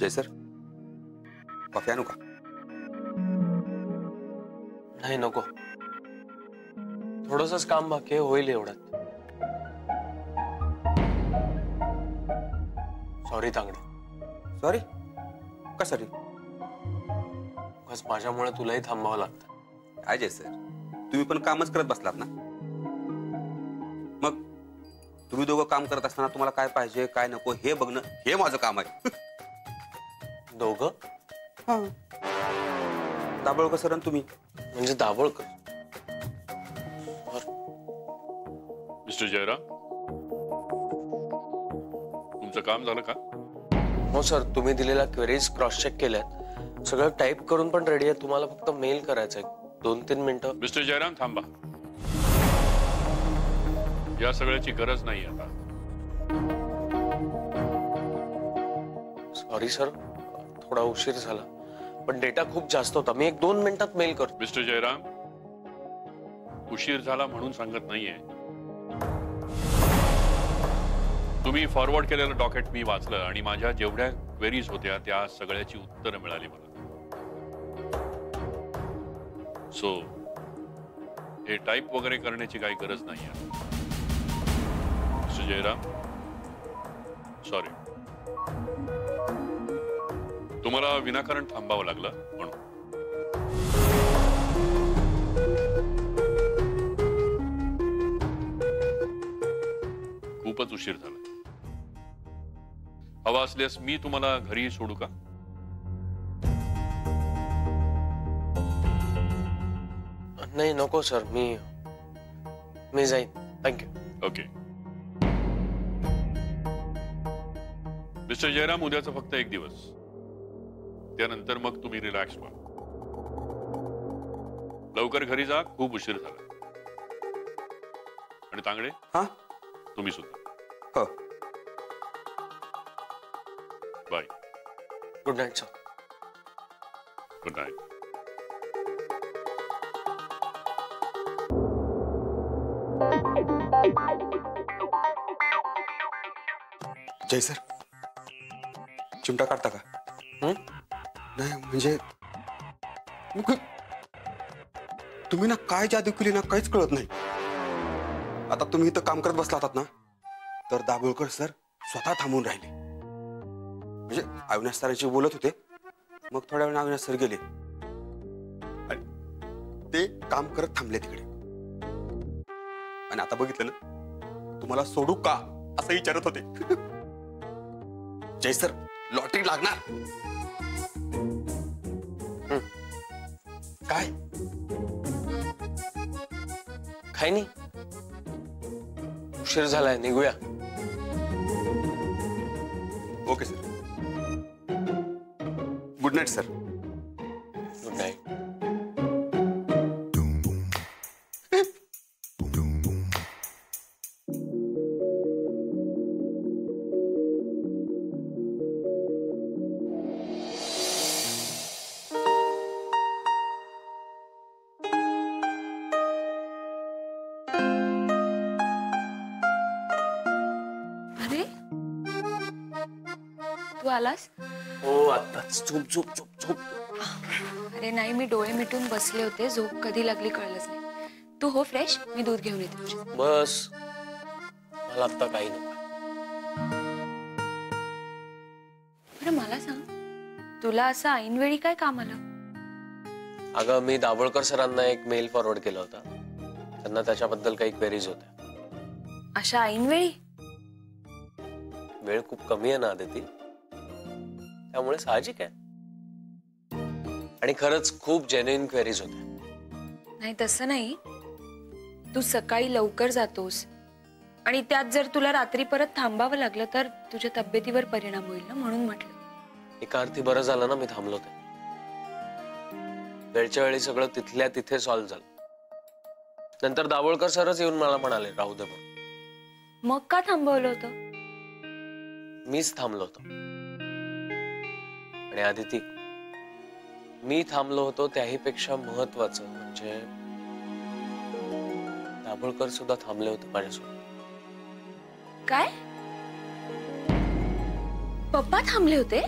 जय sir, coffee आणू का? नाही नको, थोडंसंच काम बाकी आहे, होईल एवढ्यात. सॉरी तांगडे. सॉरी? का सॉरी? बस माझ्यामुळे तुलाही थांबावं लागतं. काय जय सर, तुम्ही पण कामच करत बसलात ना. मग तुम्ही दोघं काम करत असताना तुम्हाला काय पाहिजे काय नको हे बघणं हे माझं काम आहे. दोघं? हा. दाभोळकर सर आणि तुम्ही. म्हणजे दाभोळकर? मिस्टर जयराम, तुमचं काम झालं का? हो सर, तुम्ही दिलेल्या क्वेरीज क्रॉस चेक केल्यात, सगळं टाइप करून पण रेडी आहे. तुम्हाला फक्त मेल करायचंय, 2-3 मिनिटं. मिस्टर जयराम थांबा, या सगळ्याची गरज नाही आता. सॉरी सर, थोडा उशीर झाला, पण डेटा खूप जास्त होता. मी 1-2 मिनिटात मेल करतो. मिस्टर जयराम, उशीर झाला म्हणून सांगत नाहीये. तुम्ही फॉरवर्ड केलेलं डॉक्युमेंट मी वाचलं आणि माझ्या जेवढ्या क्वेरीज होत्या त्या सगळ्याची उत्तरं मिळाली मला. सो हे टाइप वगैरे करण्याची काही गरज नाही आहे. मिस्टर जयराम, सॉरी, तुम्हाला विनाकारण थांबावं लागलं म्हणून. खूपच उशीर झाला. हवा असल्यास मी तुम्हाला घरी सोडू का? नाही नको सर, मी जाईन. थँक्यू. ओके. मिस्टर जयराम, उद्याचा फक्त 1 दिवस, त्यानंतर मग तुम्ही रिलॅक्स व्हा. लवकर घरी जा, खूप उशीर झाला. आणि तांगडे, हा तुम्ही सुद्धा. हो. Bye. Good night sir. Good night. Jay sir, चिमटा काढता का? नाही म्हणजे तुम्ही ना काय जादू केली ना काहीच कळत नाही. आता तुम्ही इथं काम करत बसला होतात ना, तर दाभोळकर सर स्वतः थांबून राहिले. म्हणजे अविनाश सरांशी बोलत होते, मग थोड्या वेळाने अविनाश सर गेले आणि ते काम करत थांबले तिकडे. आणि आता बघितलं ना, तुम्हाला सोडू का असं विचारत होते. जय सर, लॉटरी लागणार. काय काही नाही, उशीर झालाय, निघूया. Okay sir. Good night sir. Good night. तू आलास? हो, आत्ताच. झोप झोप झोप झोप. अरे नाही, मी डोळे मिटून बसले होते, झोप कधी लागली कळलंच नाही. तू हो फ्रेश, मी दूध घेऊन येते तुझ्या. बस, मला आत्ता काही नको. बरं मला सांग, तुला असं ऐनवेळी काय काम आलं? अगं, मी दाभोळकर सरांना एक मेल फॉरवर्ड केला होता. त्यांना त्याच्याबद्दल काही क्वेरीज होत्या. अशा ऐनवेळी? वेळ खूप कमी आहे ना आदिती, त्यामुळे साहजिक आहे. आणि खरंच खूप जेन्युइन क्वेरीज होत्या. नाही तसं नाही, तू सकाळी लवकर जातोस आणि त्यात जर तुला रात्री परत थांबावं लागलं तर तुझ्या तब्येतीवर परिणाम होईल ना, म्हणून म्हटलं. एका अर्थी बरं झालं ना मी थांबलो ते. वेळच्या वेळी सगळं तिथल्या तिथे सॉल्व्ह झालं. नंतर दाभोळकर सरच येऊन मला म्हणाले राहू दे म्हणून. मग का थांबवलं होतं? मीच थांबलो होतो. आणि आदिती, मी थांबलो होतो त्याही पेक्षा महत्वाचं म्हणजे दाभोळकर सुद्धा थांबले होते माझ्यासोबत. काय? पप्पा थांबले होते?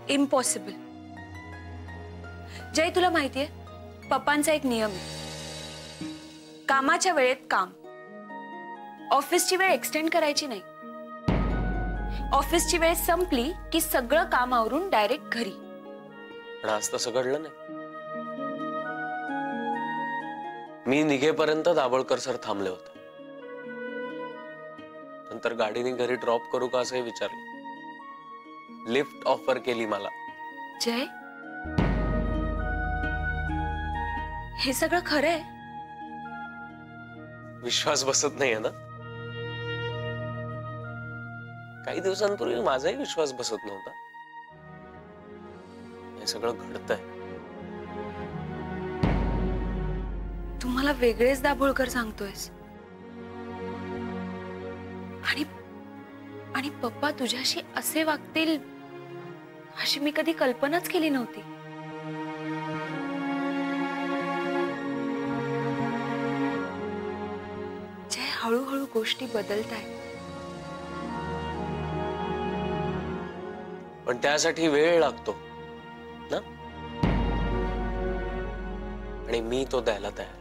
इम्पॉसिबल. जय, तुला माहितीये पप्पांचा एक नियम आहे, कामाच्या वेळेत काम, ऑफिसची वेळ एक्सटेंड करायची नाही. ऑफिसची वेळ संपली की सगळं काम आवरून डायरेक्ट घरी. पण आज तसं घडलं नाही. मी निघेपर्यंत दाभोळकर सर थांबले होते. नंतर गाडीने घरी ड्रॉप करू का असंही विचारलं. लिफ्ट ऑफर केली मला. जय, हे सगळं खरं आहे? विश्वास बसत नाहीये ना? काही दिवसांपूर्वी माझाही विश्वास बसत नव्हता. हे सगळं घडतंय. तुम्हाला वेगळेच दाभोळकर सांगतोयस. आणि पप्पा तुझ्याशी असे वागतील अशी मी कधी कल्पनाच केली नव्हती. जय, हळूहळू गोष्टी बदलतायत. पण त्यासाठी वेळ लागतो ना, आणि मी तो द्यायला तयार.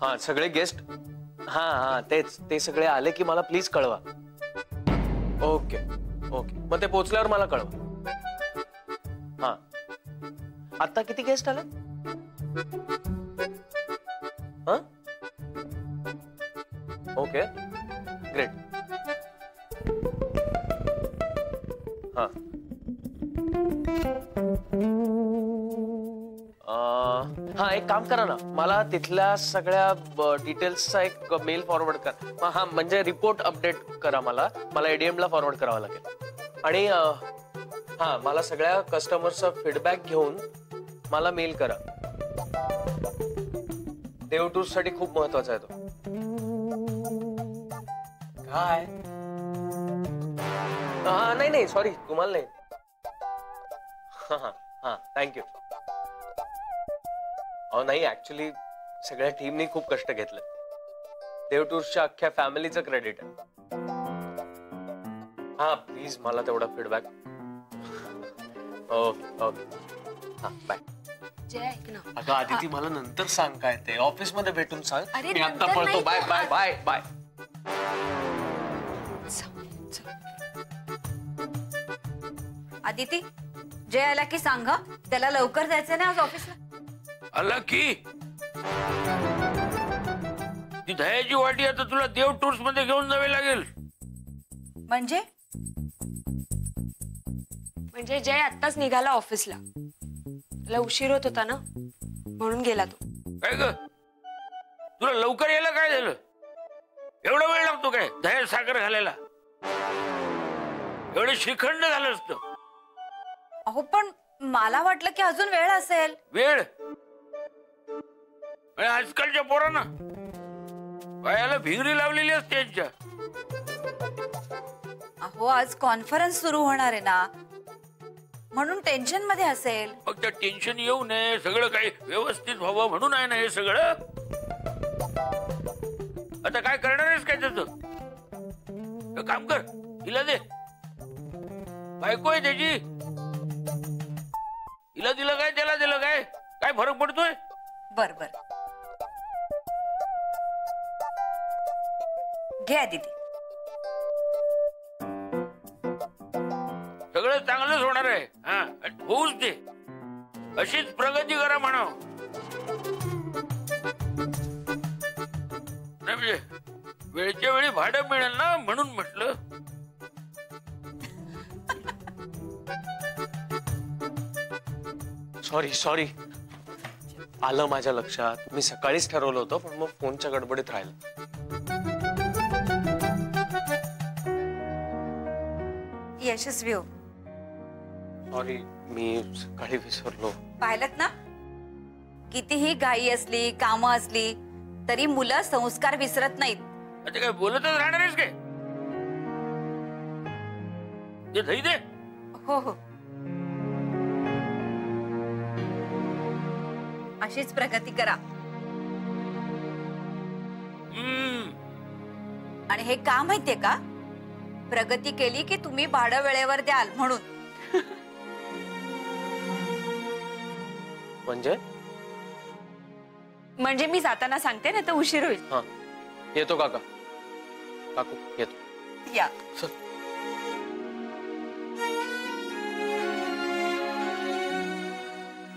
हा, सगळे गेस्ट, हा तेच, ते सगळे आले की मला प्लीज कळवा. ओके ओके, मग ते पोचल्यावर मला कळवा. हा, आता किती गेस्ट आले? हा, ओके, ग्रेट. हा, हा, एक काम करा ना, मला तिथल्या सगळ्या डिटेल्सचा एक मेल फॉरवर्ड करा. हा, म्हणजे रिपोर्ट अपडेट करा. मला ADM ला फॉरवर्ड करावा लागेल. आणि हा, मला सगळ्या कस्टमरचा फीडबॅक घेऊन मला मेल करा. देव टूर्स साठी खूप महत्वाचा आहे तो. काय? हा, नाही सॉरी, तुम्हाला नाही. हा, थँक्यू. नाही, ऍक्च्युली सगळ्या टीमनी खूप कष्ट घेतले. देव टूर्सच्या अख्ख्या फॅमिलीचं क्रेडिट आहे. हा, प्लीज मला तेवढा फीडबॅक. ओके ओके, हा, बाय. जय, ऐक ना. अगं आदिती, मला नंतर सांग काय ते. ऑफिस मध्ये भेटून सांग. अरे, मी आता नंतर पळतो. नाही. Bye bye bye bye. Aditi, Jay आला की सांगा, त्याला लवकर जायचं ना आज ऑफिसला. आला की ती दह्याची वाटी आता तुला देव टूर्स मध्ये घेऊन जावे लागेल. म्हणजे जय आत्ताच निघाला ऑफिसला. त्याला उशीर होत होता ना, म्हणून गेला तो. काय ग, तुला लवकर यायला काय झालं? एवढा वेळ लागतो काय दह्यात साखर घालायला? एवढे श्रीखंड झालं असतं. अहो, पण मला वाटलं की अजून वेळ असेल. वेळ? आणि आजकालच्या पोरांना पायाला भिंगरी लावलेली असते यांच्या. अहो, आज कॉन्फरन्स सुरू होणार आहे ना, म्हणून टेन्शन मध्ये असेल. मग त्या टेन्शन येऊ नये, सगळं काही व्यवस्थित व्हावं म्हणून आहे ना हे सगळं. आता काय करणार आहेस काय त्याचं? काम कर, हिला दे. बायको आहे त्याची. हिला दिलं काय, त्याला दिलं काय, काय फरक पडतोय? बर बर, घे आदिती. सगळं चांगलंच होणार आहे. हा, होऊच दे. अशीच प्रगती करा म्हणाव. नाही म्हणजे वेळच्या वेळी भाडं मिळेल ना, म्हणून म्हटलं. सॉरी, आलं माझ्या लक्षात. मी सकाळीच ठरवलं होतं, पण मग फोनच्या गडबडीत राहिलं. यशस्वी हो. सॉरी, मी सकाळी विसरलो. पाहिलत ना, कितीही घाई असली, कामं असली तरी मुलं संस्कार विसरत नाहीत. आता काय बोलतच राहणार आहेस काय? दे, दही दे. हो हो. अशीच प्रगती करा. आणि हे का माहितीये का, प्रगती केली की तुम्ही भाडं वेळेवर द्याल म्हणून. म्हणजे मी जाताना सांगते ना तर उशीर होईल. हा येतो काका. काकू येतो. या.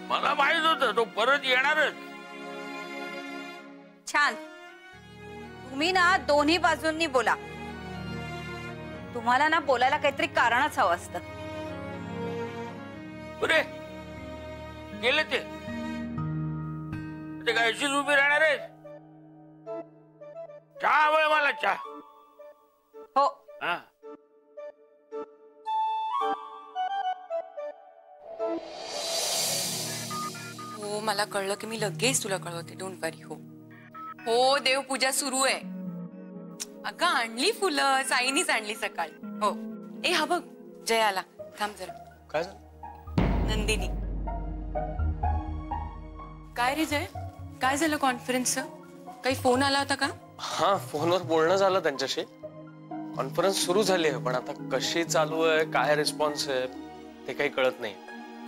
मला माहित होतं तो परत येणारच. छान. तुम्ही ना दोन्ही बाजूंनी बोला. तुम्हाला ना बोलायला काहीतरी कारणच हवं असतं. अरे गेले ते काय अशीच उभी राहणार आहे? चहा हवंय मला, चहा. हो. हा. हो मला कळलं की मी लगेच तुला कळवते. डोंट वरी. हो हो देवपूजा सुरू आहे. अगं आणली फुलं, साईनीच आणली सकाळी. हो. ए हा बघ जय आला. थांब जरा. काय झालं? नंदिनी. काय रे जय, काय झालं कॉन्फरन्सचं? काही फोन आला होता का? हा फोनवर बोलणं झालं त्यांच्याशी. कॉन्फरन्स सुरू झाली आहे पण आता कशी चालू आहे, काय रिस्पॉन्स आहे ते काही कळत नाही.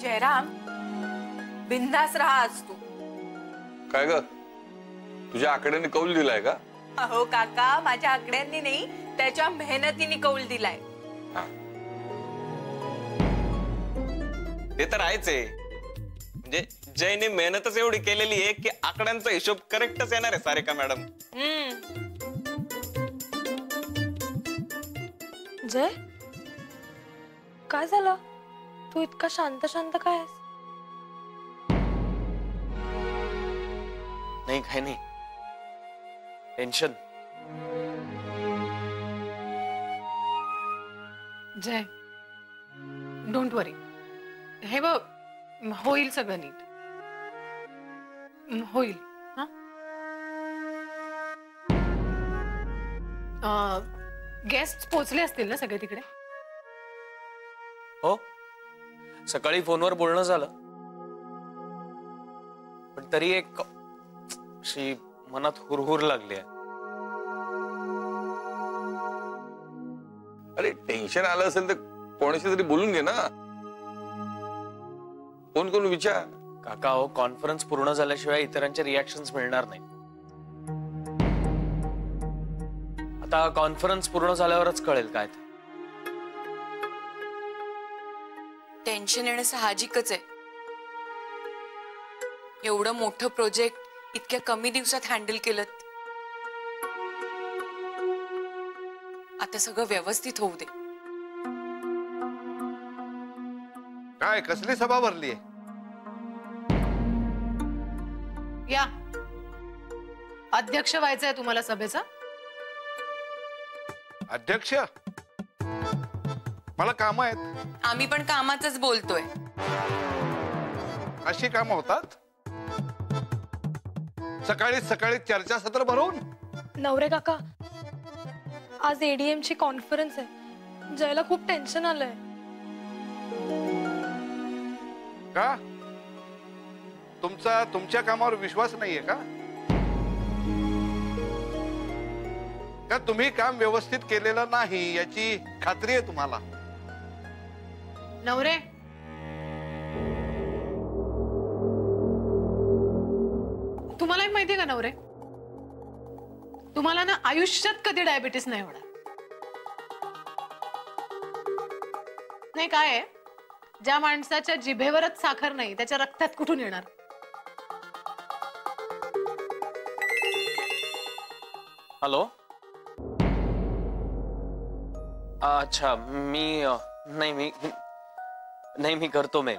जयराम बिंदास राहा आज तू. काय ग, तुझ्या आकड्याने कौल दिलाय का? हो काका, माझ्या आकड्यांनी नाही त्याच्या मेहनतीने कौल दिलाय. ते तर आहेच आहे. म्हणजे जयने मेहनतच एवढी केलेली आहे की आकड्यांचा हिशोब करेक्टच येणार आहे सारिका मॅडम. जय काय झालं, तू इतका शांत शांत काय? नाही काही नाही, टेन्शन. जय डोंट वरी. हे बघ होईल सगळं नीट होईल. गेस्ट पोहोचले असतील ना सगळे तिकडे? हो सकाळी फोनवर बोलणं झालं पण तरी एक अशी मनात हुरहुर लागली आहे. अरे टेन्शन आलं असेल तर कोणाशी तरी बोलून घे ना, फोन करून विचार. काका हो कॉन्फरन्स पूर्ण झाल्याशिवाय इतरांचे रिॲक्शन्स मिळणार नाही. आता कॉन्फरन्स पूर्ण झाल्यावरच कळेल काय ते. टेन्शन येणं साहजिकच आहे. एवढं मोठं प्रोजेक्ट इतक्या कमी दिवसात हँडल केलं. आता सगळं व्यवस्थित होऊ दे. काय कसली सभा भरली? या अध्यक्ष व्हायचंय तुम्हाला सभेचा? अध्यक्ष? मला काम आहेत. आम्ही पण कामाचंच बोलतोय. अशी कामं होतात? सकाळी सकाळी चर्चासत्र भरवून? नवरे काका आज एडीएम ची कॉन्फरन्स आहे. जयला खूप टेन्शन आलंय. का? तुमचा तुमच्या कामावर विश्वास नाहीये का? का तुम्ही काम व्यवस्थित केलेलं नाही याची खात्री आहे तुम्हाला? नवरे तुम्हाला एक माहितीये का नवरे, तुम्हाला ना आयुष्यात कधी डायबिटीस नाही होणार. नाही काय आहे, ज्या माणसाच्या जिभेवरच साखर नाही त्याच्या रक्तात कुठून येणार? हॅलो. अच्छा मी नाही मी करतो मेल.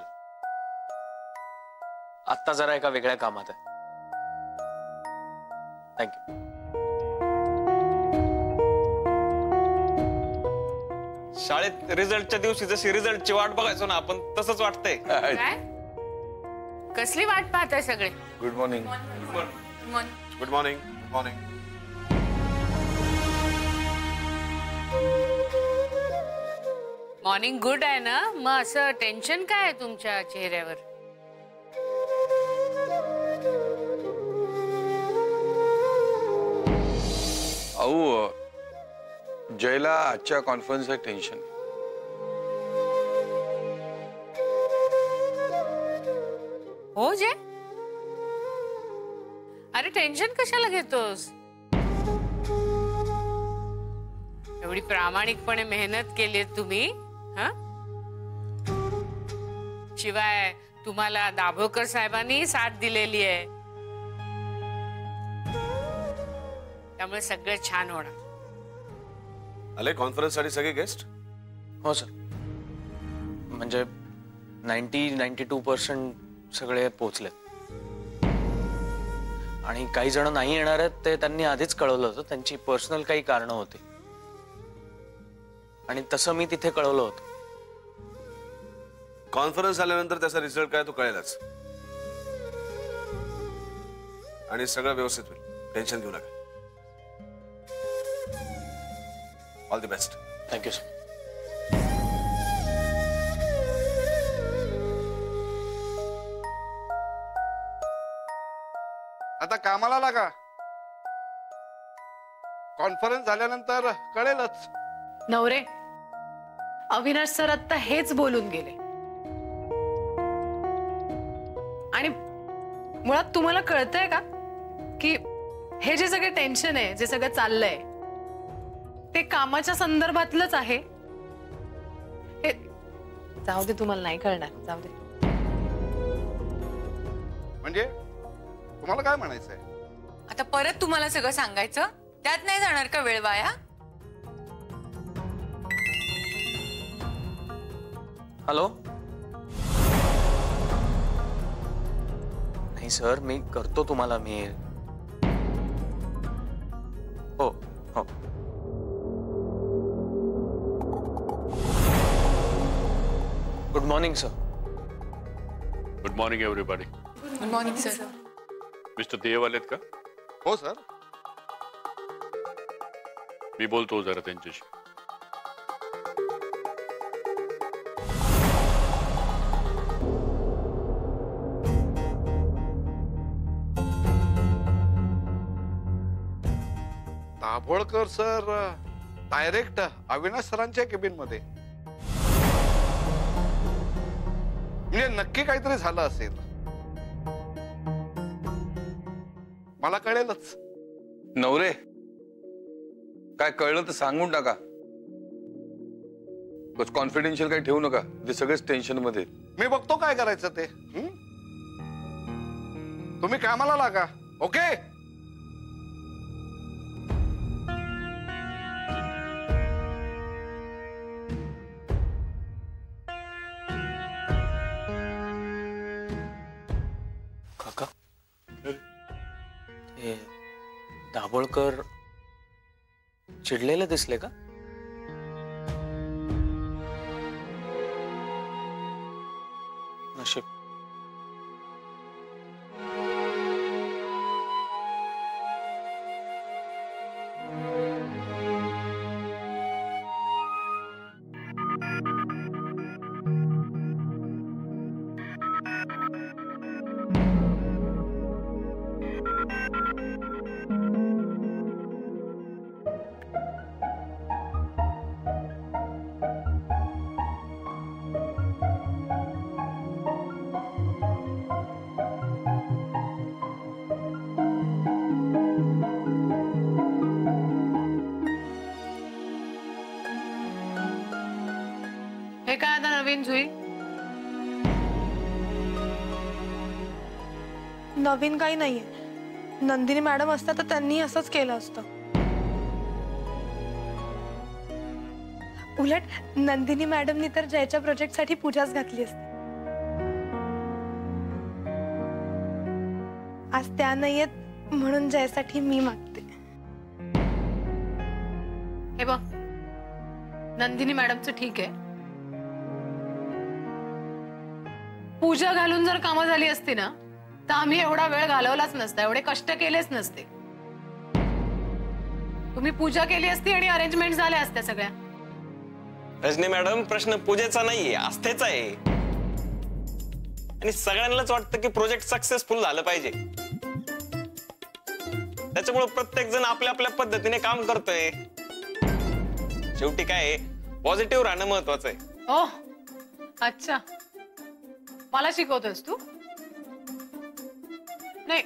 आत्ता जरा एका वेगळ्या कामात आहे. थँक्यू. शाळेत रिझल्टच्या दिवशी जशी रिझल्टची वाट बघायचो ना आपण, तसंच वाटतंय. काय कसली वाट पाहताय सगळे? Good morning. Good morning. Good morning. Morning good आहे ना, मग असं टेन्शन काय आहे तुमच्या चेहऱ्यावर? अहो जयला आजच्या कॉन्फरन्सचं टेन्शन. हो जय, अरे टेन्शन कशाला घेतोस? एवढी प्रामाणिकपणे मेहनत केली तुम्ही, हा? शिवाय तुम्हाला दाभोळकर साहेबांनी साथ दिलेली आहे, त्यामुळे सगळं छान होणार. आले कॉन्फरन्स साठी सगळे गेस्ट? हो सर, म्हणजे 92% सगळे पोहोचले आणि काही जण नाही येणार आहेत ते त्यांनी आधीच कळवलं होतं. त्यांची पर्सनल काही कारणं होती आणि तसं मी तिथे कळवलं होतं. कॉन्फरन्स झाल्यानंतर त्याचा रिझल्ट काय तो कळेलच आणि सगळं व्यवस्थित होईल. टेन्शन घेऊ नका. All the best. Thank you sir. आता कामाला लागा. कॉन्फरन्स झाल्यानंतर कळेलच. नवरे, अविनाश सर आता हेच बोलून गेले आणि मुळात तुम्हाला कळतंय का की हे जे सगळे टेन्शन आहे, जे सगळं चाललंय ते कामाच्या संदर्भातलंच आहे. हे जाऊ दे, तुम्हाला नाही कळणार, जाऊ दे. म्हणजे तुम्हाला काय म्हणायचंय? आता परत तुम्हाला सगळं सांगायचं, त्यात नाही जाणार का वेळ वाया? हॅलो. नाही सर, मी करतो तुम्हाला मेल. हो हो. Good morning sir. Good morning everybody. Good morning sir. Mister Dev आलेत का? हो सर. मी बोलतो जरा त्यांच्याशी. दाभोळकर सर डायरेक्ट अविनाश सरांच्या केबिन मध्ये. म्हणजे नक्की काहीतरी झालं असेल. मला कळेलच. नवरे काय कळलं तर सांगून टाका. कॉन्फिडेन्शियल काही ठेवू नका. ते सगळेच टेन्शन मध्ये. मी बघतो काय करायचं ते. तुम्ही कामाला लागा. ओके. काका, हे दाभोळकर चिडलेले दिसले का? नशीब. हे काय आता नवीन जुई? नवीन काही नाहीये. नंदिनी मॅडम असतात तर त्यांनी असंच केलं असतं. उलट नंदिनी मॅडमनी तर जयच्या प्रोजेक्टसाठी पूजाच घातली असते. आज त्या नाहीयेत म्हणून जयसाठी मी मागते. हे बघ, नंदिनी मॅडमचं ठीक आहे. पूजा घालून जर कामं झाली असती ना तर आम्ही एवढा वेळ घालवलाच नसता, एवढे कष्ट केलेच नसते. तुम्ही पूजा केली असती आणि अरेंजमेंट झाल्या असत्या सगळ्या. रजनी मॅडम, प्रश्न पूजेचा नाहीये, आस्थेचा आहे. आणि सगळ्यांनाच वाटतं की प्रोजेक्ट सक्सेसफुल झालं पाहिजे. त्याच्यामुळे प्रत्येक जण आपल्या आपल्या पद्धतीने काम करतोय. शेवटी काय पॉझिटिव्ह राहणं महत्वाचं आहे. ओ अच्छा, मला शिकवतोस तू? नाही,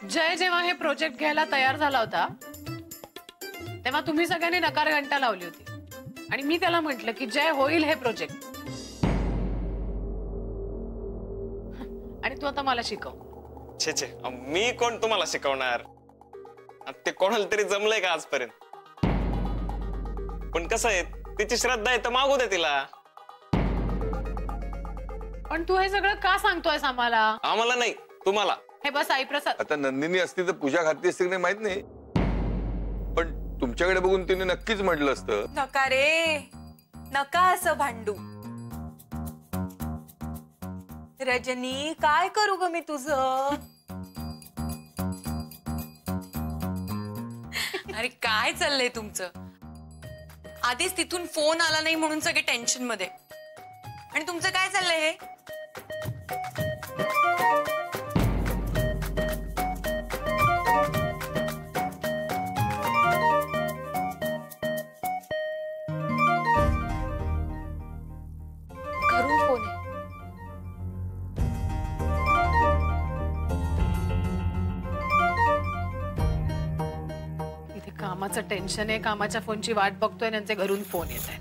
जय जेव्हा हे प्रोजेक्ट घ्यायला तयार झाला होता तेव्हा तुम्ही सगळ्यांनी नकार घंटा लावली होती आणि मी त्याला म्हंटल की जय होईल हे प्रोजेक्ट, आणि तू आता मला शिकव. छे छे, मी कोण तुम्हाला शिकवणार? ते कोणाला तरी जमलंय का आजपर्यंत? पण कसं आहे, तिची श्रद्धा आहे तर मागू दे तिला. पण तू हे सगळं का सांगतोयस आम्हाला? आम्हाला नाही, तुम्हाला. हे बस आई प्रसाद. आता नंदिनी असती तर पूजा घातली असती की नाही माहित नाही, पण तुमच्याकडे बघून तिने नक्कीच म्हटलं असतं. नका रे, नका असं भांडू. रजनी, काय करू ग मी तुझं? अरे काय चाललंय तुमचं? आधीच तिथून फोन आला नाही म्हणून सगळे टेन्शन मध्ये, आणि तुमचं काय चाललंय हे? घरून फोन आहे. इथे कामाचं टेन्शन आहे, कामाच्या फोनची वाट बघतोय, त्यांचे घरून फोन येत आहे.